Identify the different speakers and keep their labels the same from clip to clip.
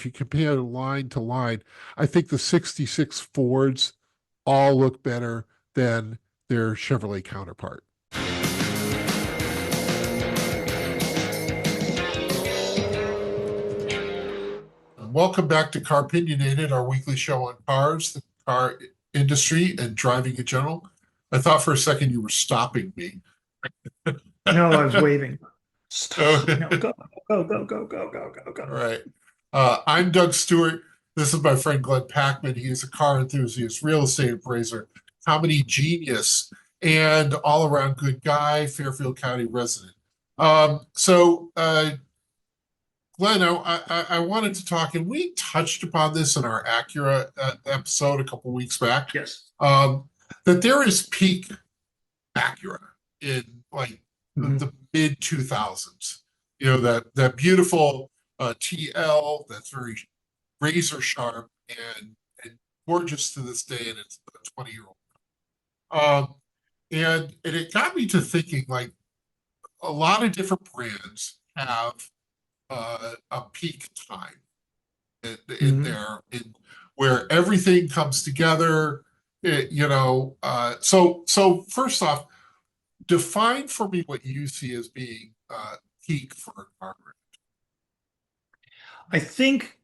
Speaker 1: if you compare line to line, I think the 66 Fords all look better than their Chevrolet counterpart. Welcome back to Car-Pinionated, our weekly show on cars, the car industry, and driving in general. I thought for a second you were stopping me.
Speaker 2: No, I was waving.
Speaker 1: Oh,
Speaker 2: Stop. No, go, go, go, go, go, go, go,
Speaker 1: all
Speaker 2: go.
Speaker 1: right. I'm Doug Stewart. This is my friend Glenn Packman. He is a car enthusiast, real estate appraiser, comedy genius, and all-around good guy, Fairfield County resident. Glenn, I wanted to talk, and we touched upon this in our Acura episode a couple weeks back,
Speaker 2: Yes.
Speaker 1: that there is peak Acura in like
Speaker 2: Mhm.
Speaker 1: the mid 2000s. You know, that beautiful TL that's very razor sharp and gorgeous to this day, and it's a 20-year-old. Um, and it got me to thinking like a lot of different brands have a peak time in
Speaker 2: Mhm.
Speaker 1: there in where everything comes together. So first off, define for me what you see as being peak for a car brand.
Speaker 2: I think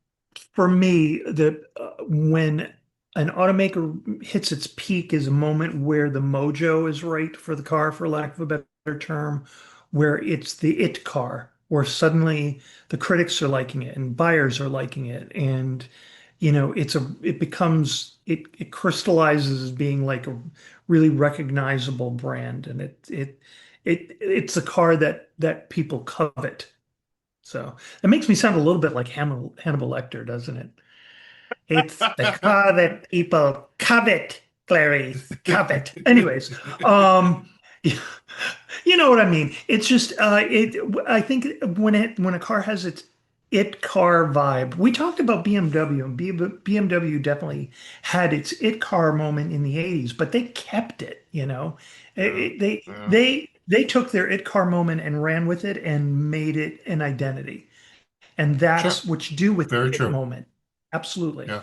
Speaker 2: for me, that when an automaker hits its peak is a moment where the mojo is right for the car, for lack of a better term, where it's the it car, where suddenly the critics are liking it and buyers are liking it, and it crystallizes as being like a really recognizable brand, and it's a car that people covet. So it makes me sound a little bit like Hannibal Lecter, doesn't it? It's the car that people covet, Clarice, covet. Anyways, yeah, you know what I mean. It's just I think when a car has its it car vibe. We talked about BMW, and BMW definitely had its it car moment in the 80s, but they kept it, you know.
Speaker 1: Yeah,
Speaker 2: It- they
Speaker 1: yeah,
Speaker 2: they took their it car moment and ran with it and made it an identity. And
Speaker 1: sure,
Speaker 2: that's what you do with
Speaker 1: very
Speaker 2: it
Speaker 1: true.
Speaker 2: moment. Absolutely.
Speaker 1: Yeah,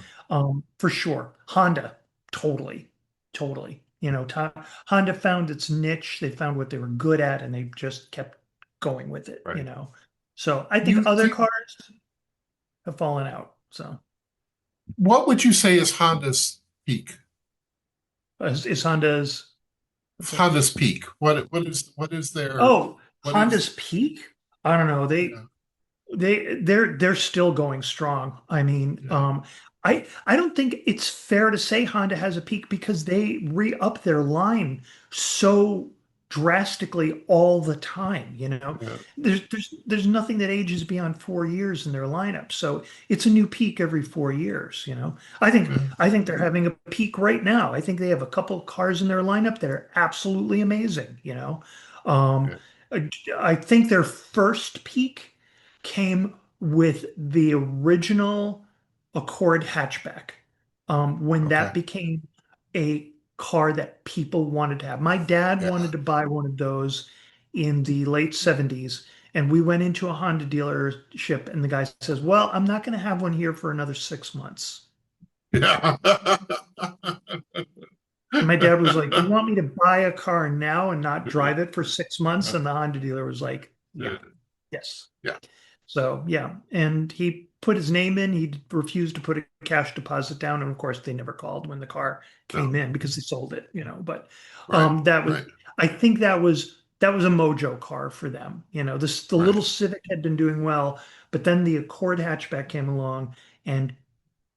Speaker 2: For sure. Honda, totally, totally. Honda found its niche. They found what they were good at, and they just kept going with it,
Speaker 1: right.
Speaker 2: So I think
Speaker 1: You,
Speaker 2: other
Speaker 1: you,
Speaker 2: cars have fallen out. So
Speaker 1: what would you say is Honda's peak?
Speaker 2: is Honda's, what's that?
Speaker 1: Honda's peak. What is their
Speaker 2: Oh,
Speaker 1: what is
Speaker 2: Honda's peak? I don't know.
Speaker 1: yeah,
Speaker 2: They're still going strong. I mean,
Speaker 1: yeah,
Speaker 2: I don't think it's fair to say Honda has a peak because they re-up their line so drastically all the time, you know.
Speaker 1: yeah,
Speaker 2: There's nothing that ages beyond 4 years in their lineup. So it's a new peak every 4 years, you know. I think
Speaker 1: yeah,
Speaker 2: I think they're having a peak right now. I think they have a couple of cars in their lineup that are absolutely amazing, you know. Um,
Speaker 1: yeah.
Speaker 2: I think their first peak came with the original Accord hatchback, when that
Speaker 1: Okay.
Speaker 2: became a car that people wanted to have. My dad
Speaker 1: Yeah.
Speaker 2: wanted to buy one of those in the late 70s, and we went into a Honda dealership, and the guy says, "Well, I'm not going to have one here for another 6 months."
Speaker 1: Yeah.
Speaker 2: And my dad was like, "You want me to buy a car now and not drive it for 6 months?" And the Honda dealer was like, "Yeah, yes."
Speaker 1: Yeah.
Speaker 2: So yeah, and he put his name in. He refused to put a cash deposit down, and of course, they never called when the car came
Speaker 1: No.
Speaker 2: in because they sold it, you know. But
Speaker 1: Right.
Speaker 2: that was,
Speaker 1: Right.
Speaker 2: I think that was a mojo car for them. The
Speaker 1: Right.
Speaker 2: little Civic had been doing well, but then the Accord hatchback came along and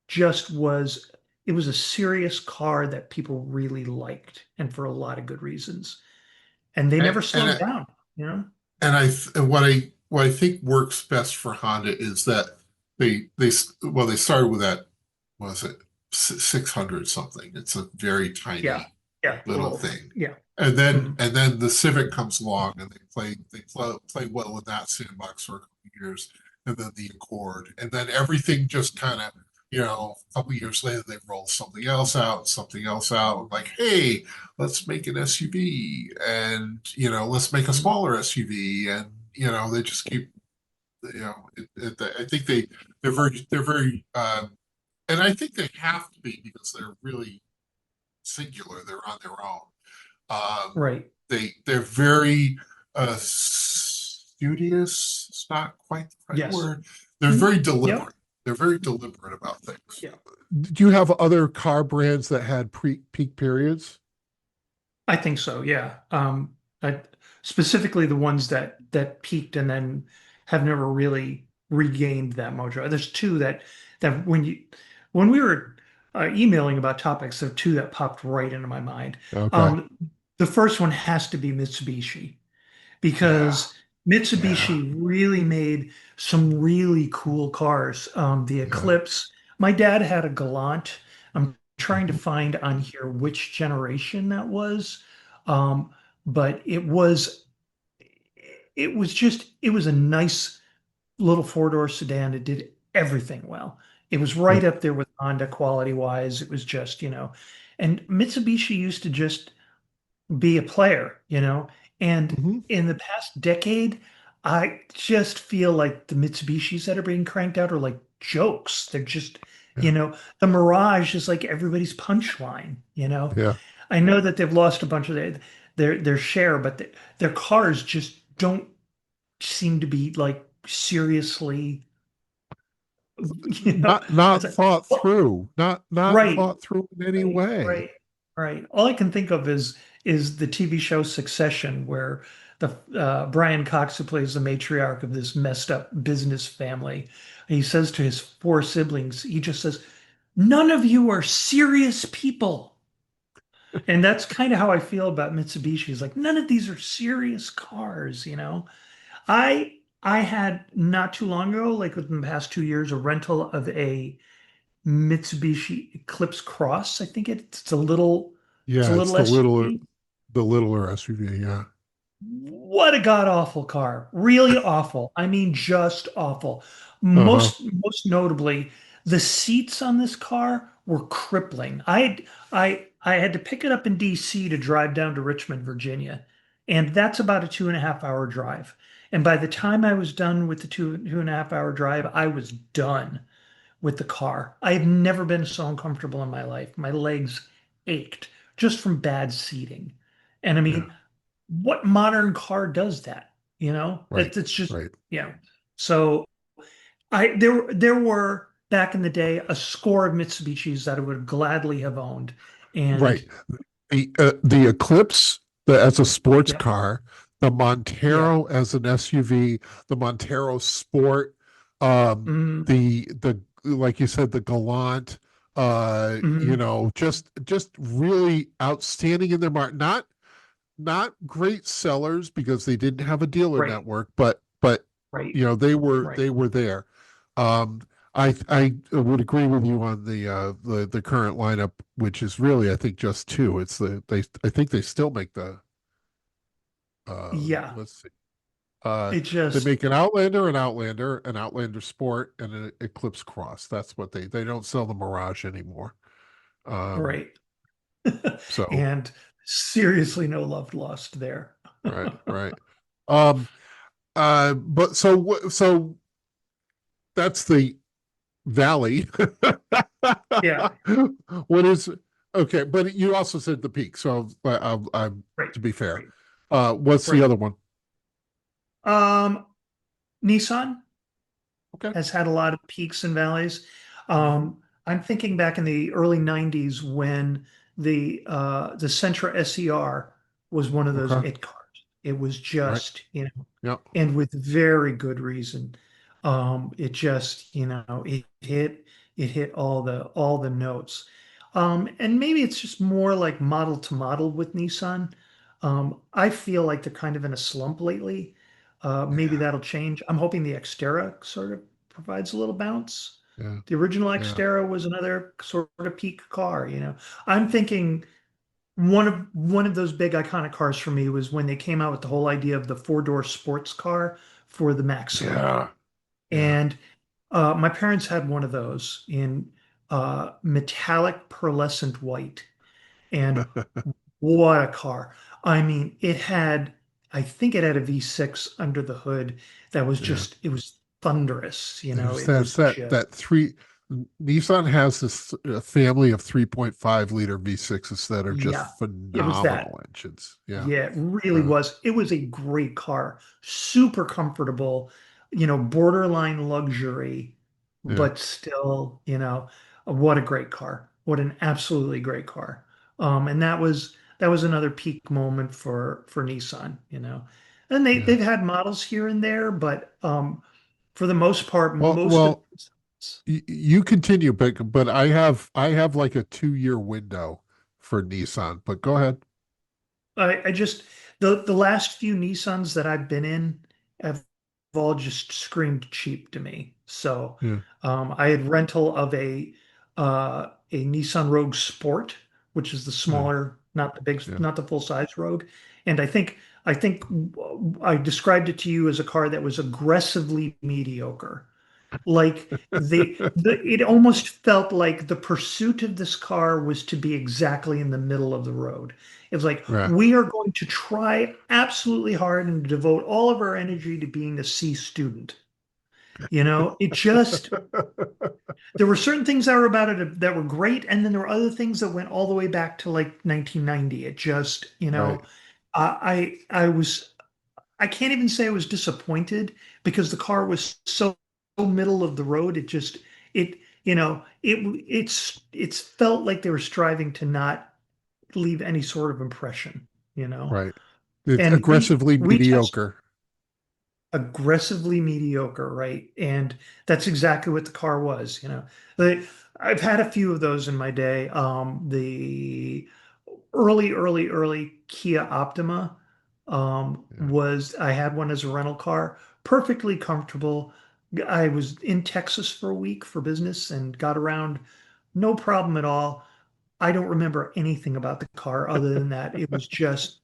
Speaker 2: just was it was a serious car that people really liked, and for a lot of good reasons. And they never
Speaker 1: And and
Speaker 2: slowed
Speaker 1: I-
Speaker 2: down, you know.
Speaker 1: and what I think works best for Honda is that they started with that, what was it, 600 something. It's a very
Speaker 2: Yeah,
Speaker 1: tiny
Speaker 2: yeah,
Speaker 1: little
Speaker 2: little,
Speaker 1: thing.
Speaker 2: yeah.
Speaker 1: And then
Speaker 2: Mhm.
Speaker 1: and then the Civic comes along and they play well in that sandbox for a couple of years, and then the Accord, and then everything just kind of, a couple of years later they roll something else out, like, hey, let's make an SUV, and let's make a
Speaker 2: Mhm.
Speaker 1: smaller SUV, and they just keep You know, I think they're very, and I think they have to be because they're really singular. They're on their own. Um,
Speaker 2: Right.
Speaker 1: they're very studious. It's not quite the right
Speaker 2: Yes.
Speaker 1: word. They're
Speaker 2: Mhm.
Speaker 1: very
Speaker 2: Yep.
Speaker 1: deliberate. They're very deliberate about things.
Speaker 2: Yeah.
Speaker 3: Do you have other car brands that had pre peak periods?
Speaker 2: I think so. Yeah. Specifically the ones that peaked and then have never really regained that mojo. There's two that when we were emailing about topics, there are two that popped right into my mind.
Speaker 3: Okay.
Speaker 2: Um, the first one has to be Mitsubishi
Speaker 1: Yeah,
Speaker 2: because
Speaker 1: yeah,
Speaker 2: Mitsubishi really made some really cool cars. The
Speaker 1: yeah.
Speaker 2: Eclipse. My dad had a Galant. I'm trying to
Speaker 3: Mhm.
Speaker 2: find on here which generation that was. Um, but it was a nice little four-door sedan. It did everything well. It was
Speaker 3: Yeah.
Speaker 2: right up there with Honda quality wise. It was just, and Mitsubishi used to just be a player, And
Speaker 3: Hmm.
Speaker 2: in the past decade, I just feel like the Mitsubishis that are being cranked out are like jokes. They're just,
Speaker 3: Yeah.
Speaker 2: the Mirage is like everybody's punchline.
Speaker 3: Yeah.
Speaker 2: I know that they've lost a bunch of their share, but their cars just don't seem to be like seriously,
Speaker 3: Not
Speaker 2: it's like,
Speaker 3: thought
Speaker 2: well,
Speaker 3: through. Not
Speaker 2: right.
Speaker 3: thought through in any
Speaker 2: Right,
Speaker 3: way.
Speaker 2: right, right. All I can think of is the TV show Succession, where the Brian Cox, who plays the matriarch of this messed up business family, he says to his four siblings, he just says, "None of you are serious people." And that's kind of how I feel about Mitsubishi. It's like none of these are serious cars. I had not too long ago, like within the past 2 years, a rental of a Mitsubishi Eclipse Cross. I think it's a
Speaker 3: Yeah, it's
Speaker 2: little SUV.
Speaker 3: the littler SUV. Yeah.
Speaker 2: What a god awful car. Really awful. I mean, just awful.
Speaker 3: Uh-huh.
Speaker 2: Most notably, the seats on this car were crippling. I had to pick it up in DC to drive down to Richmond, Virginia, and that's about a 2.5 hour drive. And by the time I was done with the two and a half hour drive, I was done with the car. I have never been so uncomfortable in my life. My legs ached just from bad seating. And I
Speaker 3: Yeah.
Speaker 2: mean, what modern car does that?
Speaker 3: Right.
Speaker 2: It's just,
Speaker 3: Right.
Speaker 2: So there were back in the day a score of Mitsubishis that I would gladly have owned. And
Speaker 3: Right. The Eclipse as a sports
Speaker 2: yeah,
Speaker 3: car, the
Speaker 2: yeah.
Speaker 3: Montero as an SUV, the Montero Sport,
Speaker 2: Mm,
Speaker 3: the like you said, the Galant,
Speaker 2: mm,
Speaker 3: just really outstanding in their market. Not great sellers because they didn't have a dealer
Speaker 2: right,
Speaker 3: network, but
Speaker 2: right,
Speaker 3: they
Speaker 2: right.
Speaker 3: were there. Um, I would agree with you on the current lineup, which is really I think just two. It's the they I think they still make the
Speaker 2: Yeah.
Speaker 3: let's see.
Speaker 2: It
Speaker 3: They
Speaker 2: just
Speaker 3: make an Outlander Sport, and an Eclipse Cross. That's what they don't sell the Mirage anymore. Um,
Speaker 2: right.
Speaker 3: so
Speaker 2: And seriously no love lost there.
Speaker 3: right. Um, but so that's the Valley.
Speaker 2: Yeah,
Speaker 3: What is okay? But you also said the peak. So I'm
Speaker 2: right,
Speaker 3: to be fair.
Speaker 2: right,
Speaker 3: What's the
Speaker 2: right.
Speaker 3: other one?
Speaker 2: Um, Nissan
Speaker 3: Okay.
Speaker 2: has had a lot of peaks and valleys.
Speaker 3: Mhm.
Speaker 2: I'm thinking back in the early 90s when the Sentra SER was one of those
Speaker 3: Okay.
Speaker 2: it cars. It was
Speaker 3: Right.
Speaker 2: just,
Speaker 3: Yep.
Speaker 2: and with very good reason. It just, it hit all the notes. And maybe it's just more like model to model with Nissan. I feel like they're kind of in a slump lately. Maybe
Speaker 1: Yeah,
Speaker 2: that'll change. I'm hoping the Xterra sort of provides a little bounce.
Speaker 3: Yeah.
Speaker 2: The original
Speaker 3: Yeah.
Speaker 2: Xterra was another sort of peak car. I'm thinking one of those big iconic cars for me was when they came out with the whole idea of the four-door sports car for the Maxima.
Speaker 3: Yeah. Yeah.
Speaker 2: And my parents had one of those in metallic pearlescent white. And what a car. I mean, I think it had a V6 under the hood that was
Speaker 3: Yeah.
Speaker 2: it was thunderous.
Speaker 3: There's
Speaker 2: It was just,
Speaker 3: that three. Nissan has this family of 3.5 liter V6s that are just
Speaker 2: yeah, it was that.
Speaker 3: phenomenal engines. Yeah.
Speaker 2: Yeah, it really
Speaker 3: Uh,
Speaker 2: was. It was a great car, super comfortable, borderline luxury,
Speaker 3: yeah.
Speaker 2: but still, what a great car. What an absolutely great car. And that was another peak moment for Nissan. And
Speaker 3: Yeah.
Speaker 2: they've had models here and there, but for the most part,
Speaker 3: Well,
Speaker 2: most of
Speaker 3: well, you continue, but I have like a 2 year window for Nissan. But go ahead.
Speaker 2: I just the last few Nissans that I've been in have all just screamed cheap to me. So
Speaker 3: Yeah.
Speaker 2: I had rental of a Nissan Rogue Sport, which is the
Speaker 3: Yeah.
Speaker 2: smaller, not the big,
Speaker 3: Yeah.
Speaker 2: not the full size Rogue. And I think I described it to you as a car that was aggressively mediocre. Like it almost felt like the pursuit of this car was to be exactly in the middle of the road. It was like,
Speaker 3: Right.
Speaker 2: we are going to try absolutely hard and devote all of our energy to being a C student. It just, there were certain things that were about it that were great, and then there were other things that went all the way back to like 1990. It just,
Speaker 3: Right.
Speaker 2: I was I can't even say I was disappointed because the car was so middle of the road. It just it it's felt like they were striving to not leave any sort of impression.
Speaker 3: Right. It's
Speaker 2: And
Speaker 3: aggressively
Speaker 2: we test
Speaker 3: mediocre.
Speaker 2: aggressively mediocre, right? And that's exactly what the car was. I've had a few of those in my day. The early Kia Optima
Speaker 3: Yeah.
Speaker 2: was I had one as a rental car, perfectly comfortable. I was in Texas for a week for business and got around no problem at all. I don't remember anything about the car other than that it was just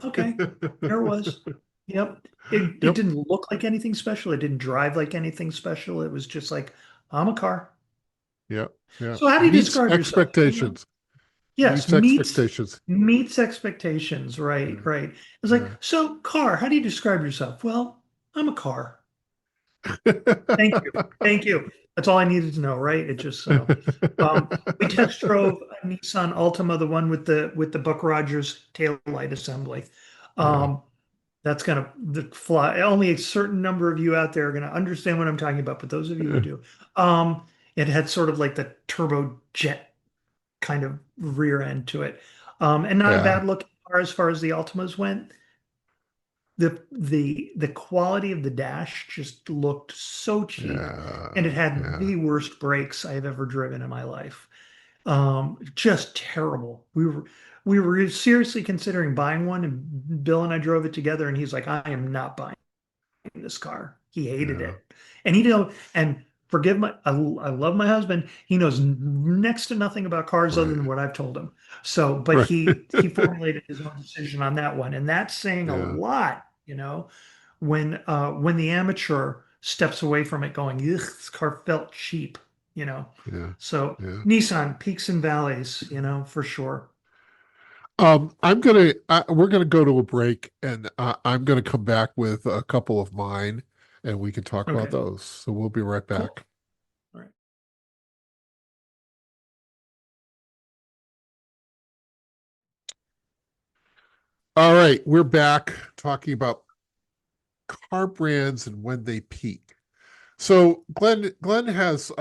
Speaker 2: okay. There it was. Yep. It
Speaker 3: Yep.
Speaker 2: didn't look like anything special. It didn't drive like anything special. It was just like, I'm a car.
Speaker 3: Yeah. Yeah.
Speaker 2: So how do you
Speaker 3: Meets
Speaker 2: describe yourself?
Speaker 3: expectations.
Speaker 2: Yes,
Speaker 3: Meets
Speaker 2: meets
Speaker 3: expectations.
Speaker 2: meets expectations. Right,
Speaker 3: Yeah.
Speaker 2: right. It's like,
Speaker 3: Yeah.
Speaker 2: so car, how do you describe yourself? Well, I'm a car. Thank you. Thank you. That's all I needed to know, right? It just so. We test drove a Nissan Altima, the one with the Buck Rogers tail light assembly.
Speaker 3: Yeah.
Speaker 2: Um, that's gonna fly. Only a certain number of you out there are gonna understand what I'm talking about, but those of you who do, it had sort of like the turbo jet kind of rear end to it, and not a
Speaker 3: Yeah.
Speaker 2: bad looking car as far as the Altimas went. The quality of the dash just looked so cheap, and it
Speaker 3: Yeah.
Speaker 2: had
Speaker 3: Yeah.
Speaker 2: the worst brakes I've ever driven in my life. Just terrible. We were seriously considering buying one, and Bill and I drove it together, and he's like, I am not buying this car. He hated
Speaker 3: Yeah.
Speaker 2: it. And and forgive I love my husband. He knows next to nothing about cars other
Speaker 3: Right.
Speaker 2: than what I've told him. So, but
Speaker 3: Right.
Speaker 2: he formulated his own decision on that one. And that's saying a
Speaker 3: Yeah.
Speaker 2: lot, when the amateur steps away from it going, ugh, this car felt cheap.
Speaker 3: Yeah.
Speaker 2: So
Speaker 3: Yeah.
Speaker 2: Nissan, peaks and valleys, for sure.
Speaker 3: We're gonna go to a break, and I'm gonna come back with a couple of mine, and we can talk about
Speaker 2: Okay,
Speaker 3: those. So we'll be right
Speaker 2: cool.
Speaker 3: back.
Speaker 2: All right.
Speaker 3: All right, we're back talking about car brands and when they peak. So Glenn has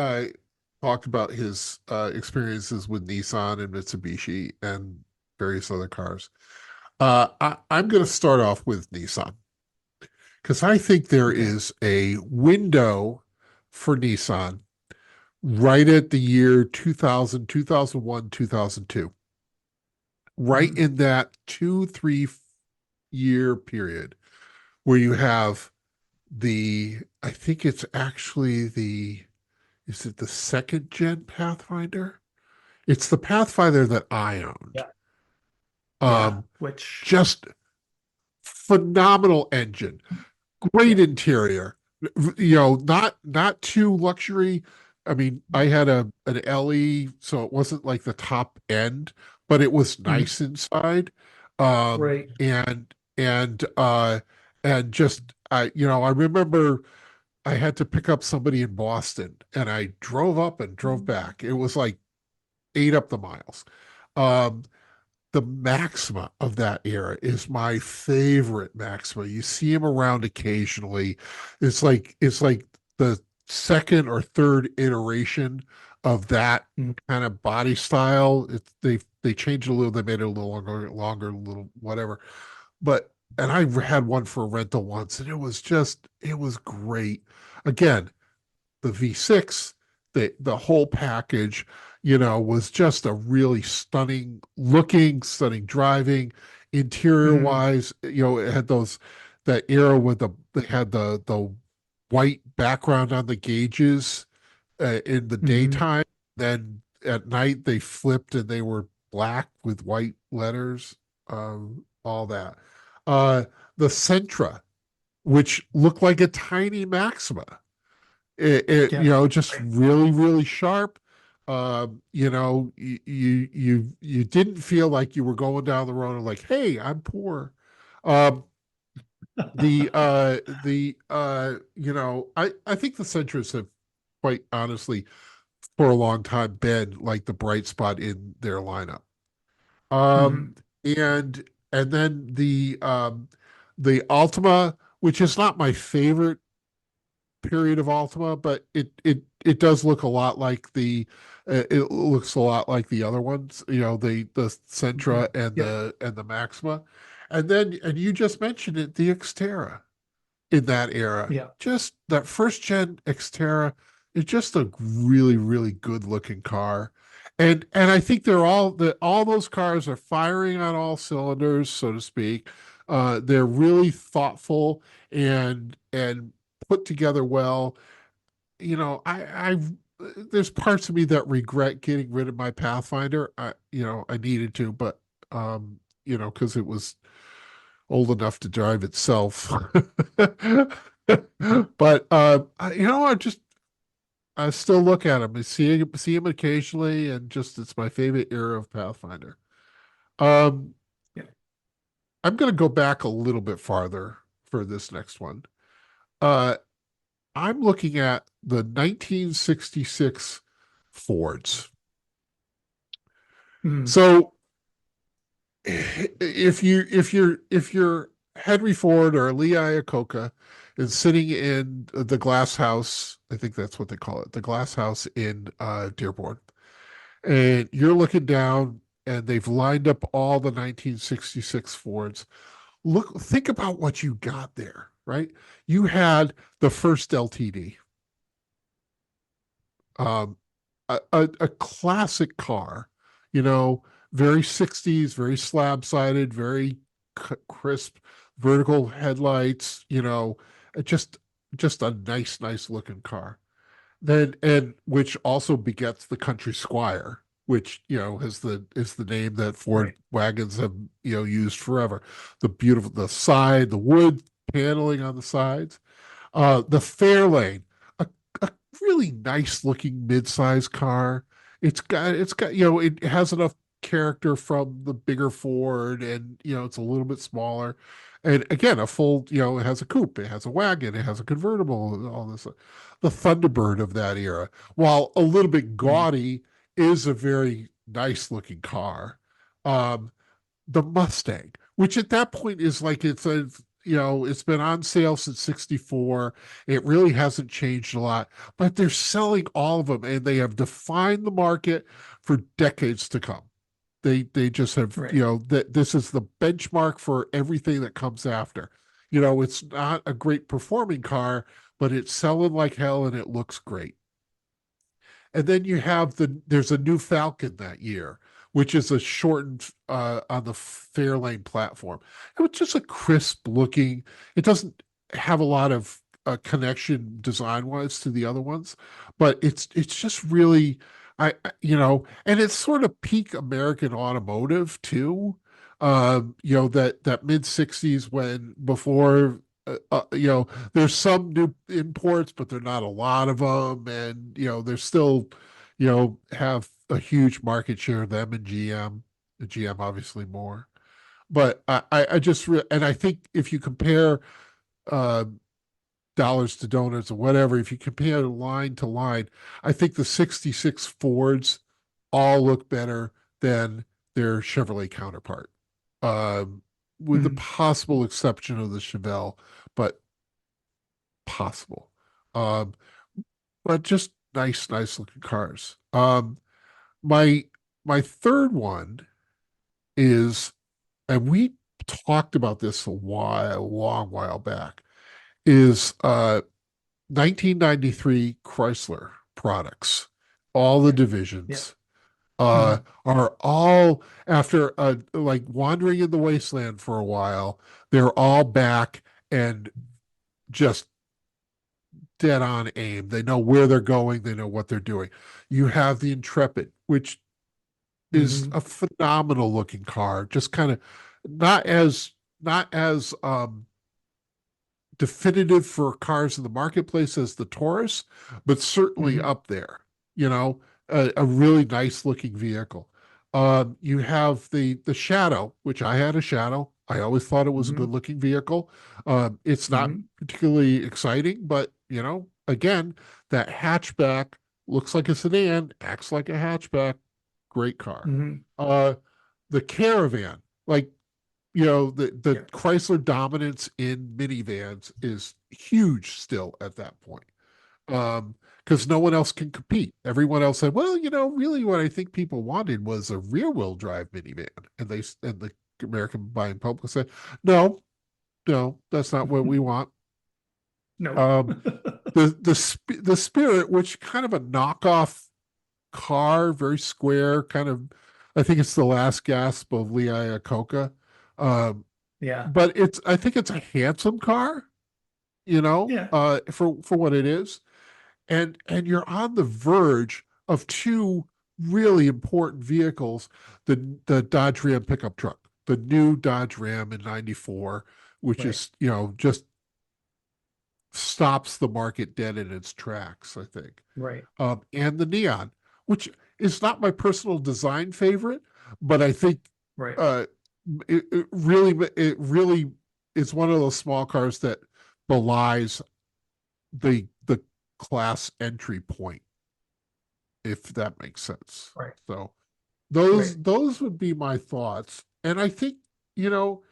Speaker 3: talked about his experiences with Nissan and Mitsubishi and various other cars. I'm going to start off with Nissan because I think there
Speaker 2: Okay.
Speaker 3: is a window for Nissan right at the year 2000, 2001, 2002, right
Speaker 2: Mhm.
Speaker 3: in that 2, 3 year period where you have I think it's actually is it the second gen Pathfinder? It's the Pathfinder that I owned.
Speaker 2: Yeah. Yeah.
Speaker 3: Um,
Speaker 2: Which,
Speaker 3: just phenomenal engine, great
Speaker 2: yeah.
Speaker 3: interior. Not too luxury. I mean, I had an LE, so it wasn't like the top end, but it was
Speaker 2: Mhm.
Speaker 3: nice inside. Um,
Speaker 2: Right.
Speaker 3: and and just I remember I had to pick up somebody in Boston, and I drove up and drove back. It was like 8 up the miles. Um, the Maxima of that era is my favorite Maxima. You see him around occasionally. It's like the second or third iteration of that
Speaker 2: Mm.
Speaker 3: kind of body style. They changed it a little. They made it a little longer, a little whatever. But and I had one for rental once, and it was great. Again, the V6, the whole package, was just a really stunning looking, stunning driving, interior
Speaker 2: Mm.
Speaker 3: wise. It had that era with they had the white background on the gauges in the
Speaker 2: Mm.
Speaker 3: daytime. Then at night they flipped and they were black with white letters. All that. Uh, the Sentra, which looked like a tiny Maxima,
Speaker 2: Yeah.
Speaker 3: just really, really sharp. You didn't feel like you were going down the road and like, hey, I'm poor. Um, I think the Centras have quite honestly for a long time been like the bright spot in their lineup.
Speaker 2: Mhm.
Speaker 3: Um, and then the Altima, which is not my favorite period of Altima, but it does look a lot like it looks a lot like the other ones, the Sentra
Speaker 2: Mhm.
Speaker 3: and
Speaker 2: Yeah.
Speaker 3: the Maxima. And you just mentioned it, the Xterra in that era.
Speaker 2: Yeah.
Speaker 3: Just that first gen Xterra is just a really, really good looking car. And I think all those cars are firing on all cylinders, so to speak. They're really thoughtful and put together well. I've there's parts of me that regret getting rid of my Pathfinder. I needed to, but because it was old enough to drive itself. But I still look at him. I see him occasionally, and just it's my favorite era of Pathfinder. Um,
Speaker 2: Yeah.
Speaker 3: I'm going to go back a little bit farther for this next one. Uh, I'm looking at the 1966 Fords.
Speaker 2: Mm.
Speaker 3: So if you're Henry Ford or Lee Iacocca is sitting in the glass house, I think that's what they call it, the glass house in Dearborn, and you're looking down and they've lined up all the 1966 Fords. Think about what you got there, right? You had the first LTD, um, a classic car, you know, very 60s, very slab sided, very crisp, vertical headlights, just just a nice looking car. Then and which also begets the Country Squire, which is the name that Ford
Speaker 2: Right.
Speaker 3: wagons have used forever. The wood paneling on the sides, the Fairlane, a really nice looking mid-sized car. It's got it has enough character from the bigger Ford, and it's a little bit smaller. And again, a full, it has a coupe, it has a wagon, it has a convertible, and all this. The Thunderbird of that era, while a little bit
Speaker 2: Mm.
Speaker 3: gaudy, is a very nice looking car. Um, the Mustang, which at that point is like it's been on sale since 64. It really hasn't changed a lot, but they're selling all of them and they have defined the market for decades to come. They just have,
Speaker 2: Right.
Speaker 3: that this is the benchmark for everything that comes after. It's not a great performing car, but it's selling like hell and it looks great. And then there's a new Falcon that year, which is a shortened on the Fairlane platform. It was just a crisp looking. It doesn't have a lot of connection design wise to the other ones, but it's just really and it's sort of peak American automotive too. That mid '60s when before there's some new imports, but they're not a lot of them, and they're still, have a huge market share. Them and GM, GM obviously more. But I just and I think if you compare uh, dollars to donuts or whatever, if you compare line to line, I think the 66 Fords all look better than their Chevrolet counterpart. With the
Speaker 2: Mhm.
Speaker 3: possible exception of the Chevelle, but possible. Um, but just nice looking cars. My my third one is, and we talked about this a long while back, is 1993 Chrysler products. All the
Speaker 2: Yeah. Yeah.
Speaker 3: divisions
Speaker 2: Mhm.
Speaker 3: are all, after like wandering in the wasteland for a while, they're all back and just dead on aim. They know where they're going, they know what they're doing. You have the Intrepid, which is
Speaker 2: Mhm.
Speaker 3: a phenomenal looking car, just kind of not as not as definitive for cars in the marketplace as the Taurus, but certainly
Speaker 2: Mhm.
Speaker 3: up there. You know, a really nice looking vehicle. You have the Shadow, which I had a Shadow. I always thought it was a good
Speaker 2: Mhm.
Speaker 3: looking vehicle. It's not
Speaker 2: Mhm.
Speaker 3: particularly exciting, but again, that hatchback looks like a sedan, acts like a hatchback. Great car.
Speaker 2: Mhm.
Speaker 3: Uh, the Caravan, like the
Speaker 2: Yeah.
Speaker 3: Chrysler dominance in minivans is huge still at that point. Because no one else can compete. Everyone else said, well, really what I think people wanted was a rear wheel drive minivan. And the American buying public said, no, no, that's not what we want.
Speaker 2: No.
Speaker 3: Um, the Spirit, which kind of a knockoff car, very square, kind of, I think it's the last gasp of Lee Iacocca. Um,
Speaker 2: Yeah.
Speaker 3: but I think it's a handsome car,
Speaker 2: Yeah.
Speaker 3: for what it is. And you're on the verge of two really important vehicles, the Dodge Ram pickup truck, the new Dodge Ram in 94, which
Speaker 2: Right.
Speaker 3: is, just stops the market dead in its tracks, I think.
Speaker 2: Right.
Speaker 3: And the Neon, which is not my personal design favorite, but I think
Speaker 2: Right.
Speaker 3: uh, it really is one of those small cars that belies the class entry point, if that makes sense.
Speaker 2: Right.
Speaker 3: So
Speaker 2: Right.
Speaker 3: those would be my thoughts. And I think, you know,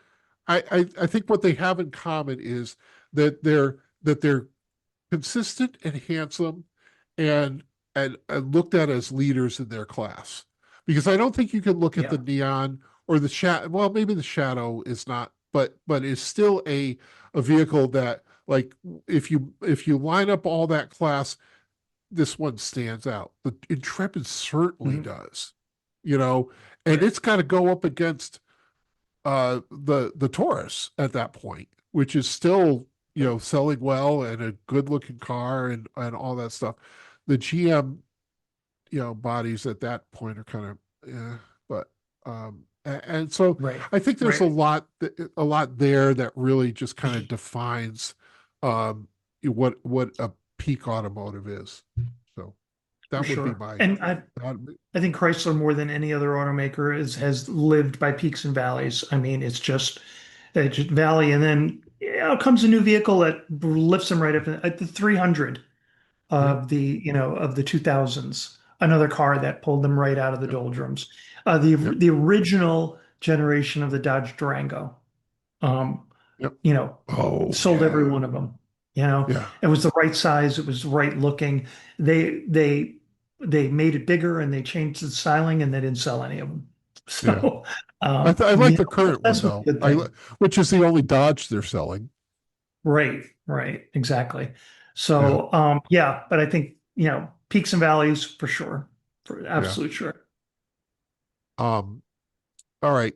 Speaker 3: I think what they have in common is that they're consistent and handsome and and looked at as leaders in their class. Because I don't think you can look at the
Speaker 2: Yeah.
Speaker 3: Neon or the Shadow. Well, maybe the Shadow is not, but is still a vehicle that, like, if you line up all that class, this one stands out. The Intrepid certainly
Speaker 2: Mhm.
Speaker 3: does, you know, and
Speaker 2: Yeah.
Speaker 3: it's got to go up against the Taurus at that point, which is still, selling well and a good looking car and all that stuff. The GM, bodies at that point are kind of, but and so
Speaker 2: Right.
Speaker 3: I think there's
Speaker 2: Right.
Speaker 3: a lot there that really just kind of defines um what a peak automotive is. So
Speaker 2: For
Speaker 3: that would be
Speaker 2: sure.
Speaker 3: my
Speaker 2: And I think Chrysler, more than any other automaker, has lived by peaks and valleys. I mean, it's just valley, and then comes a new vehicle that lifts them right up at the 300
Speaker 3: yep,
Speaker 2: of the 2000s. Another car that pulled them right out of the
Speaker 3: yep,
Speaker 2: doldrums. The
Speaker 3: yep,
Speaker 2: the original generation of the Dodge Durango. Um,
Speaker 3: yep.
Speaker 2: you know,
Speaker 3: Oh
Speaker 2: sold every
Speaker 3: yeah,
Speaker 2: one of them. You know,
Speaker 3: yeah,
Speaker 2: it was the right size, it was right looking. They they they made it bigger and they changed the styling and they didn't sell any of them.
Speaker 3: yeah.
Speaker 2: So,
Speaker 3: I like the current one
Speaker 2: that's a
Speaker 3: though.
Speaker 2: good thing.
Speaker 3: Which is the only Dodge they're selling.
Speaker 2: Right, right, exactly.
Speaker 3: Yeah,
Speaker 2: So, yeah, but I think, peaks and valleys for sure, for
Speaker 3: yeah.
Speaker 2: absolute sure.
Speaker 3: Um, all right.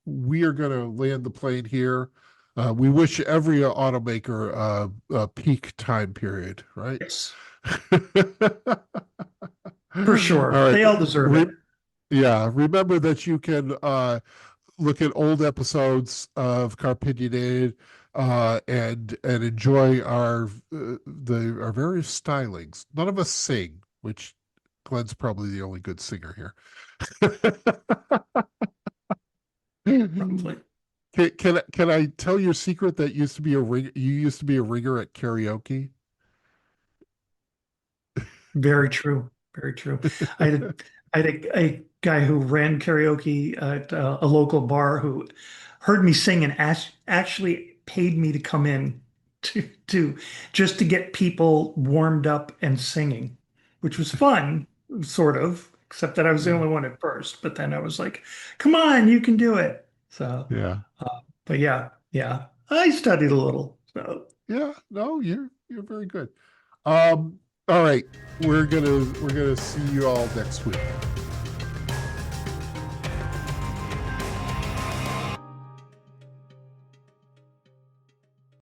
Speaker 3: We are going to land the plane here. We wish every automaker a peak time period, right?
Speaker 2: Yes, for
Speaker 3: All
Speaker 2: sure.
Speaker 3: right.
Speaker 2: They all deserve it.
Speaker 3: Yeah, remember that you can look at old episodes of Car-Pinionated and enjoy our various stylings. None of us sing, which Glenn's probably the only good singer here.
Speaker 2: Probably.
Speaker 3: Can I tell your secret that used to be you used to be a ringer at karaoke?
Speaker 2: Very true. Very true. I had a guy who ran karaoke at a local bar who heard me sing and actually paid me to come in to just to get people warmed up and singing, which was fun, sort of, except that I was the only one at first. But then I was like, "Come on, you can do it." So,
Speaker 3: Yeah.
Speaker 2: but yeah, I studied a little. So
Speaker 3: Yeah, no, you're very good. All right, we're gonna see you all next week.